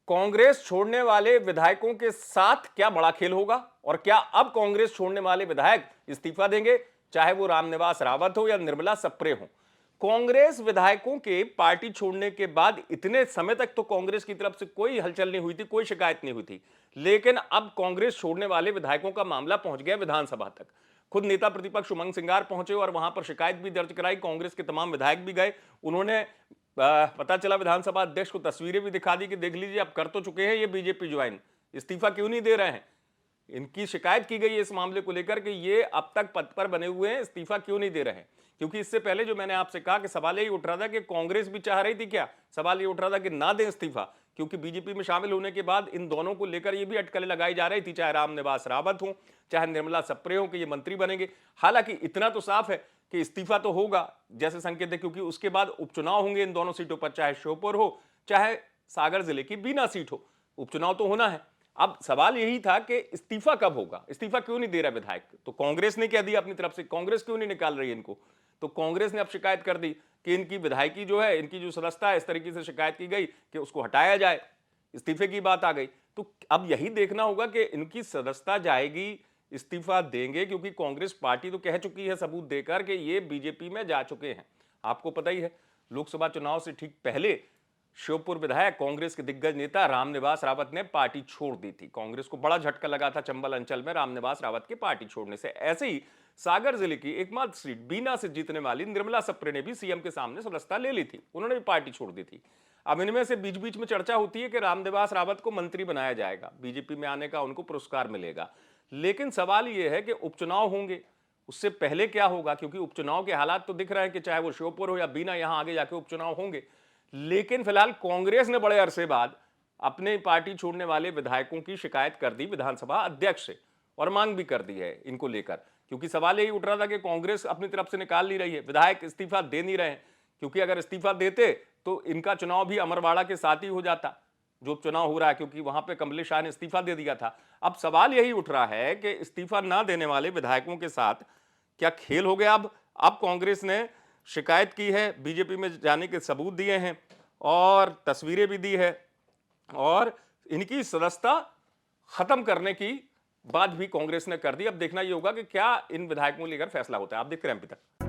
कांग्रेस छोड़ने वाले विधायकों के साथ क्या बड़ा खेल होगा और क्या अब कांग्रेस छोड़ने वाले विधायक इस्तीफा देंगे, चाहे वो रामनिवास रावत हो या निर्मला सप्रे हो। कांग्रेस विधायकों के पार्टी छोड़ने के बाद इतने समय तक तो कांग्रेस की तरफ से कोई हलचल नहीं हुई थी, कोई शिकायत नहीं हुई थी, लेकिन अब कांग्रेस छोड़ने वाले विधायकों का मामला पहुंच गया विधानसभा तक। खुद नेता प्रतिपक्ष उमंग सिंगार पहुंचे और वहां पर शिकायत भी दर्ज कराई। कांग्रेस के तमाम विधायक भी गए। उन्होंने पता चला विधानसभा अध्यक्ष को तस्वीरें भी दिखा दी कि देख लीजिए अब कर तो चुके हैं ये बीजेपी ज्वाइन, इस्तीफा क्यों नहीं दे रहे हैं। इनकी शिकायत की गई है इस मामले को लेकर कि ये अब तक पद पर बने हुए हैं, इस्तीफा क्यों नहीं दे रहे हैं। क्योंकि इससे पहले जो मैंने आपसे कहा कि सवाल यही उठ रहा था कि कांग्रेस भी चाह रही थी, क्या सवाल ये उठ रहा था कि ना दें इस्तीफा, क्योंकि बीजेपी में शामिल होने के बाद इन दोनों को लेकर ये भी अटकलें लगाई जा रही थी, चाहे रामनिवास रावत हो चाहे निर्मला सप्रे हो, कि ये मंत्री बनेंगे। हालांकि इतना तो साफ है कि इस्तीफा तो होगा जैसे संकेत है, क्योंकि उसके बाद उपचुनाव होंगे इन दोनों सीटों पर, चाहे श्योपुर हो चाहे सागर जिले की बीना सीट हो, उपचुनाव तो होना है। अब सवाल यही था कि इस्तीफा कब होगा, इस्तीफा क्यों नहीं दे रहा विधायक। तो कांग्रेस ने क्या दिया अपनी तरफ से, कांग्रेस क्यों नहीं निकाल रही है इनको। तो कांग्रेस ने अब शिकायत कर दी कि इनकी विधायकी जो है, इनकी जो सदस्यता है, इस तरीके से शिकायत की गई कि उसको हटाया जाए, इस्तीफे की बात आ गई। तो अब यही देखना होगा कि इनकी सदस्यता जाएगी, इस्तीफा देंगे, क्योंकि कांग्रेस पार्टी तो कह चुकी है सबूत देकर कि ये बीजेपी में जा चुके हैं। आपको पता ही है लोकसभा चुनाव से ठीक पहले श्योपुर विधायक कांग्रेस के दिग्गज नेता रामनिवास रावत ने पार्टी छोड़ दी थी। कांग्रेस को बड़ा झटका लगा था चंबल अंचल में रामनिवास रावत की पार्टी छोड़ने से। ऐसे ही सागर जिले की एकमात्र सीट बीना से जीतने वाली निर्मला सप्रे ने भी सीएम के सामने सदस्यता ले ली थी, उन्होंने भी पार्टी छोड़ दी थी। अब इनमें से बीच बीच में चर्चा होती है कि रामनिवास रावत को मंत्री बनाया जाएगा, बीजेपी में आने का उनको पुरस्कार मिलेगा। लेकिन सवाल यह है कि उपचुनाव होंगे, उससे पहले क्या होगा, क्योंकि उपचुनाव के हालात तो दिख रहे हैं कि चाहे वो श्योपुर हो या बीना, यहां आगे जाके उपचुनाव होंगे। लेकिन फिलहाल कांग्रेस ने बड़े अरसे बाद अपने पार्टी छोड़ने वाले विधायकों की शिकायत कर दी विधानसभा अध्यक्ष से और मांग भी कर दी है इनको लेकर, क्योंकि सवाल यही उठ रहा था कि कांग्रेस अपनी तरफ से निकाल नहीं रही है, विधायक इस्तीफा दे नहीं रहे हैं। क्योंकि अगर इस्तीफा देते तो इनका चुनाव भी अमरवाड़ा के साथ ही हो जाता जो चुनाव हो रहा है, क्योंकि वहां पे कमलेश शाह ने इस्तीफा दे दिया था। अब सवाल यही उठ रहा है कि इस्तीफा ना देने वाले विधायकों के साथ क्या खेल हो गया। अब कांग्रेस ने शिकायत की है, बीजेपी में जाने के सबूत दिए हैं और तस्वीरें भी दी है, और इनकी सदस्यता खत्म करने की बात भी कांग्रेस ने कर दी। अब देखना यह होगा कि क्या इन विधायकों को लेकर फैसला होता है। आप देखते रहे अभी तक।